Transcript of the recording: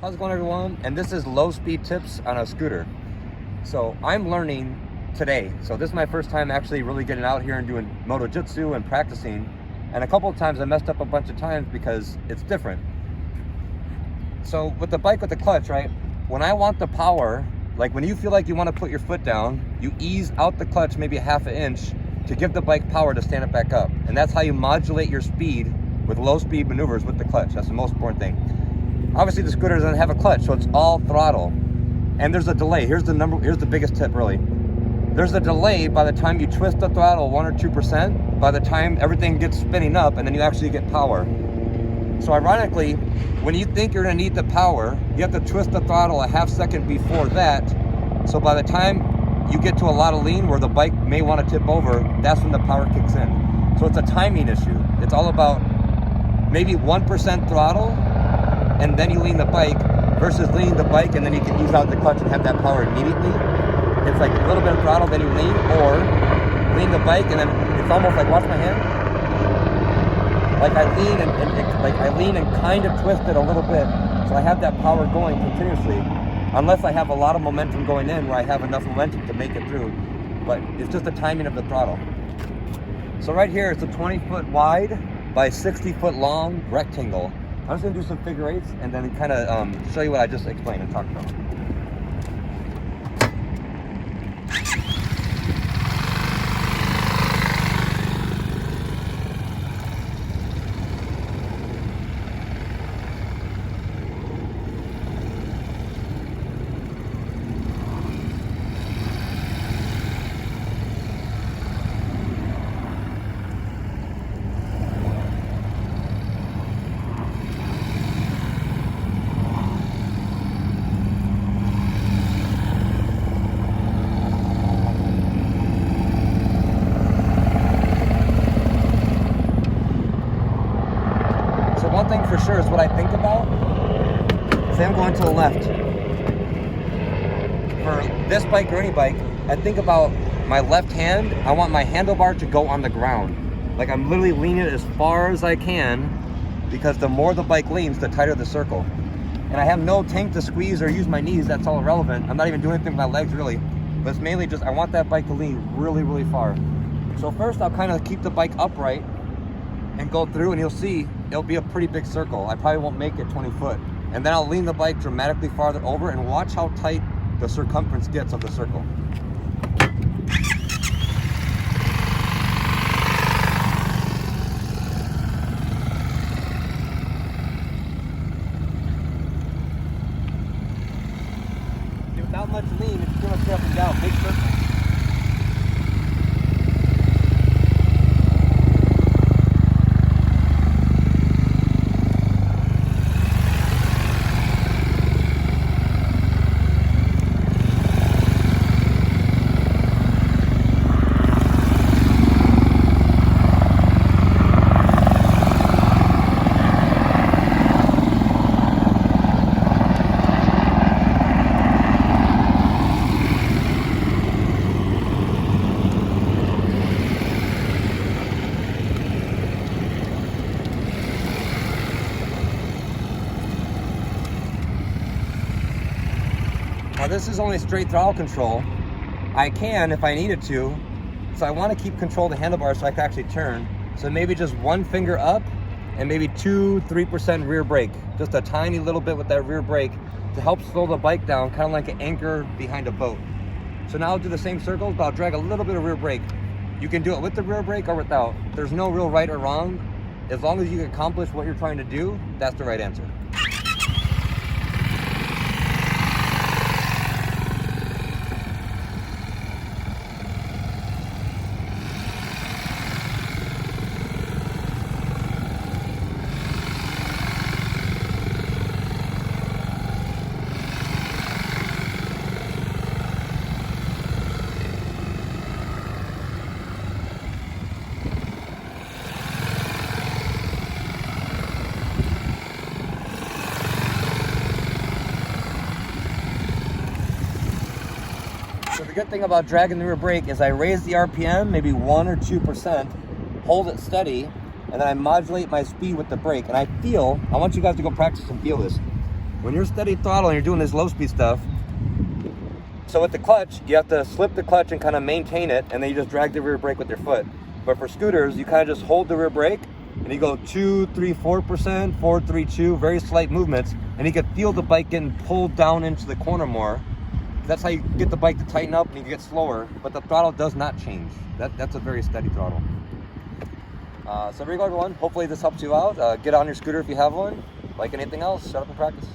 How's it going, everyone? And this is low speed tips on a scooter. So I'm learning today. So this is my first time actually really getting out here and doing MotoJitsu and practicing. And a couple of times I messed up a bunch of times because it's different. So with the bike with the clutch, right? When I want the power, like when you feel like you want to put your foot down, you ease out the clutch maybe a half an inch to give the bike power to stand it back up. And that's how you modulate your speed with low speed maneuvers with the clutch. That's the most important thing. Obviously the scooter doesn't have a clutch, so it's all throttle. And there's a delay. Here's the biggest tip really. There's a delay by the time you twist the throttle 1 or 2%, by the time everything gets spinning up and then you actually get power. So ironically, when you think you're gonna need the power, you have to twist the throttle a half second before that. So by the time you get to a lot of lean where the bike may wanna tip over, that's when the power kicks in. So it's a timing issue. It's all about maybe 1% throttle and then you lean the bike versus leaning the bike and then you can ease out the clutch and have that power immediately. It's like a little bit of throttle, then you lean, or lean the bike and then it's almost like, watch my hand. Like I lean and kind of twist it a little bit, so I have that power going continuously, unless I have a lot of momentum going in where I have enough momentum to make it through. But it's just the timing of the throttle. So right here, it's a 20-foot wide by 60-foot long rectangle. I'm just gonna do some figure eights and then kind of show you what I just explained and talked about. One thing for sure is what I think about. Say I'm going to the left. For this bike or any bike, I think about my left hand. I want my handlebar to go on the ground. Like I'm literally leaning it as far as I can, because the more the bike leans, the tighter the circle. And I have no tank to squeeze or use my knees. That's all irrelevant. I'm not even doing anything with my legs really. But it's mainly just I want that bike to lean really, really far. So first I'll kind of keep the bike upright and go through, and you'll see it'll be a pretty big circle. I probably won't make it 20 foot. And then I'll lean the bike dramatically farther over and watch how tight the circumference gets of the circle. Without much lean, it's pretty much up and down, big circle. Now this is only straight throttle control. I can if I needed to. So I want to keep control of the handlebar so I can actually turn. So maybe just one finger up and maybe 2-3% rear brake. Just a tiny little bit with that rear brake to help slow the bike down, kind of like an anchor behind a boat. So now I'll do the same circles, but I'll drag a little bit of rear brake. You can do it with the rear brake or without. There's no real right or wrong. As long as you accomplish what you're trying to do, that's the right answer. So the good thing about dragging the rear brake is I raise the RPM, maybe 1 or 2%, hold it steady, and then I modulate my speed with the brake. And I want you guys to go practice and feel this. when you're steady throttle and you're doing this low speed stuff, so with the clutch, you have to slip the clutch and kind of maintain it, and then you just drag the rear brake with your foot. But for scooters, you kind of just hold the rear brake, and you go 2, 3, 4%, 4, 3, 2, very slight movements, and you can feel the bike getting pulled down into the corner more. That's how you get the bike to tighten up and you get slower, but the throttle does not change. That's a very steady throttle. So there you go, everyone. Hopefully this helps you out. Get on your scooter if you have one. Like anything else, shut up and practice.